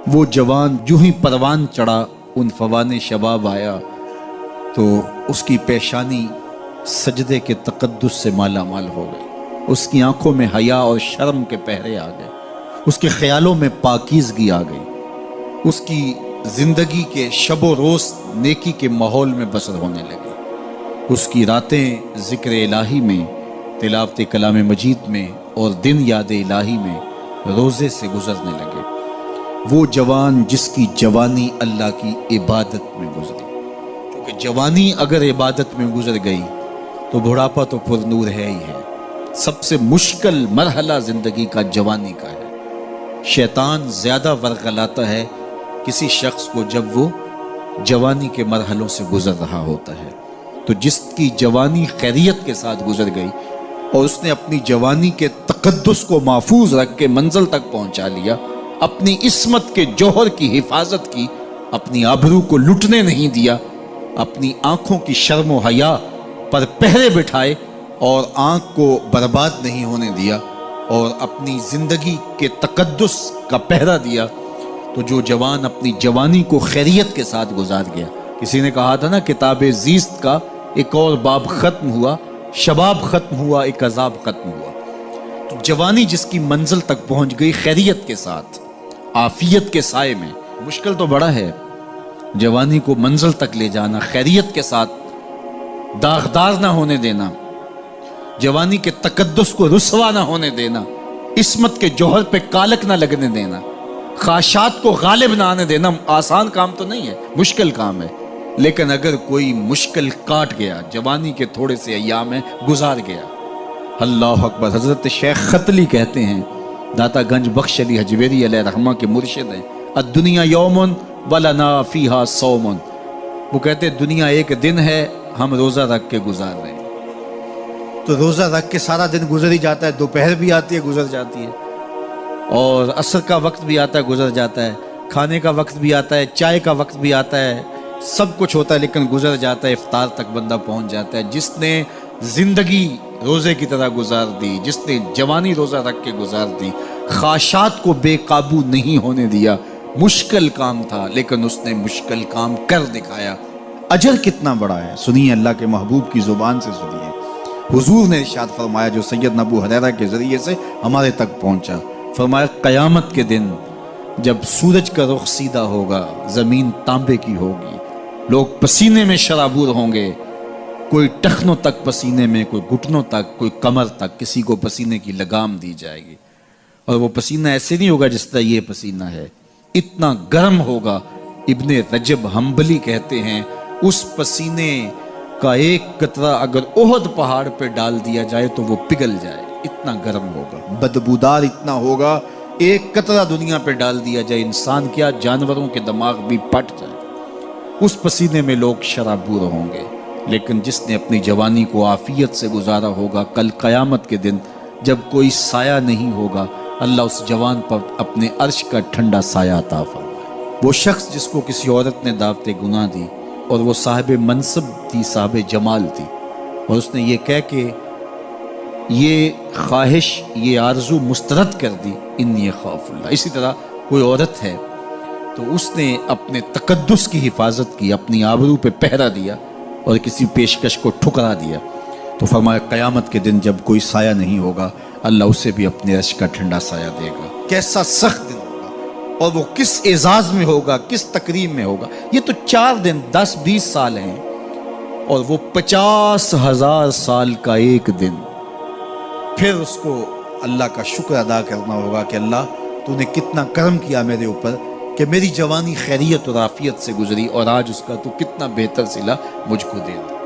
وہ جوان جو ہی پروان چڑھا ان فوان شباب آیا تو اس کی پیشانی سجدے کے تقدس سے مالا مال ہو گئی، اس کی آنکھوں میں حیا اور شرم کے پہرے آ گئے، اس کے خیالوں میں پاکیزگی آ گئی، اس کی زندگی کے شب و روز نیکی کے ماحول میں بسر ہونے لگے، اس کی راتیں ذکر الہی میں، تلاوت کلام مجید میں اور دن یاد الہی میں روزے سے گزرنے لگے۔ وہ جوان جس کی جوانی اللہ کی عبادت میں گزری، کیونکہ جوانی اگر عبادت میں گزر گئی تو بڑھاپا تو پر نور ہے ہی ہے۔ سب سے مشکل مرحلہ زندگی کا جوانی کا ہے۔ شیطان زیادہ ورغلاتا ہے کسی شخص کو جب وہ جوانی کے مرحلوں سے گزر رہا ہوتا ہے۔ تو جس کی جوانی خیریت کے ساتھ گزر گئی اور اس نے اپنی جوانی کے تقدس کو محفوظ رکھ کے منزل تک پہنچا لیا، اپنی عصمت کے جوہر کی حفاظت کی، اپنی آبرو کو لٹنے نہیں دیا، اپنی آنکھوں کی شرم و حیا پر پہرے بٹھائے اور آنکھ کو برباد نہیں ہونے دیا اور اپنی زندگی کے تقدس کا پہرا دیا، تو جو جوان اپنی جوانی کو خیریت کے ساتھ گزار گیا۔ کسی نے کہا تھا نا، کتاب زیست کا ایک اور باب ختم ہوا، شباب ختم ہوا، ایک عذاب ختم ہوا۔ تو جوانی جس کی منزل تک پہنچ گئی خیریت کے ساتھ، عافیت کے سائے میں، مشکل تو بڑا ہے جوانی کو منزل تک لے جانا، خیریت کے ساتھ داغدار نہ ہونے دینا، جوانی کے تقدس کو رسوا نہ ہونے دینا، عصمت کے جوہر پہ کالک نہ لگنے دینا، خواہشات کو غالب نہ آنے دینا۔ آسان کام تو نہیں ہے، مشکل کام ہے، لیکن اگر کوئی مشکل کاٹ گیا، جوانی کے تھوڑے سے ایام میں گزار گیا، اللہ اکبر۔ حضرت شیخ ختلی کہتے ہیں، داتا گنج بخش علی حجویری علیہ رحمہ کے مرشد ہیں، الدنیا یوم ولنا فیہا صوم۔ وہ کہتے ہیں دنیا ایک دن ہے، ہم روزہ رکھ کے گزار رہے ہیں۔ تو روزہ رکھ کے سارا دن گزر ہی جاتا ہے، دوپہر بھی آتی ہے گزر جاتی ہے، اور عصر کا وقت بھی آتا ہے گزر جاتا ہے، کھانے کا وقت بھی آتا ہے، چائے کا وقت بھی آتا ہے، سب کچھ ہوتا ہے لیکن گزر جاتا ہے، افطار تک بندہ پہنچ جاتا ہے۔ جس نے زندگی روزے کی طرح گزار دی، جس نے جوانی روزہ رکھ کے گزار دی، خواہشات کو بے قابو نہیں ہونے دیا، مشکل کام تھا لیکن اس نے مشکل کام کر دکھایا۔ اجر کتنا بڑا ہے، سنیے اللہ کے محبوب کی زبان سے سنیے۔ حضور نے ارشاد فرمایا جو سیدنا ابو ہریرہ کے ذریعے سے ہمارے تک پہنچا، فرمایا قیامت کے دن جب سورج کا رخ سیدھا ہوگا، زمین تانبے کی ہوگی، لوگ پسینے میں شرابور ہوں گے، کوئی ٹخنوں تک پسینے میں، کوئی گھٹنوں تک، کوئی کمر تک، کسی کو پسینے کی لگام دی جائے گی، اور وہ پسینہ ایسے نہیں ہوگا جس طرح یہ پسینہ ہے، اتنا گرم ہوگا۔ ابن رجب حنبلی کہتے ہیں اس پسینے کا ایک قطرہ اگر احد پہاڑ پہ ڈال دیا جائے تو وہ پگھل جائے، اتنا گرم ہوگا، بدبودار اتنا ہوگا، ایک قطرہ دنیا پہ ڈال دیا جائے، انسان کیا جانوروں کے دماغ بھی پھٹ جائے، اس پسینے میں لوگ شرابور ہوں گے۔ لیکن جس نے اپنی جوانی کو عافیت سے گزارا ہوگا، کل قیامت کے دن جب کوئی سایہ نہیں ہوگا، اللہ اس جوان پر اپنے عرش کا ٹھنڈا سایہ عطا فرمائے۔ وہ شخص جس کو کسی عورت نے دعوت گناہ دی اور وہ صاحب منصب تھی، صاحب جمال تھی، اور اس نے یہ کہہ کے یہ خواہش، یہ آرزو مسترد کر دی، انی خاف اللہ۔ اسی طرح کوئی عورت ہے تو اس نے اپنے تقدس کی حفاظت کی، اپنی آبرو پہ پہرا دیا اور کسی پیشکش کو ٹھکرا دیا، تو فرمایا قیامت کے دن جب کوئی سایہ نہیں ہوگا، اللہ اسے بھی اپنے عرش کا ٹھنڈا سایہ دے گا۔ کیسا سخت دن ہوگا، اور وہ کس اعزاز میں ہوگا، کس تکریم میں ہوگا۔ یہ تو 4 دن 10-20 سال ہیں، اور وہ 50,000 سال کا ایک دن۔ پھر اس کو اللہ کا شکر ادا کرنا ہوگا کہ اللہ تو نے کتنا کرم کیا میرے اوپر کہ میری جوانی خیریت اور عافیت سے گزری، اور آج اس کا تو کتنا بہتر صلہ مجھ کو دے دیا۔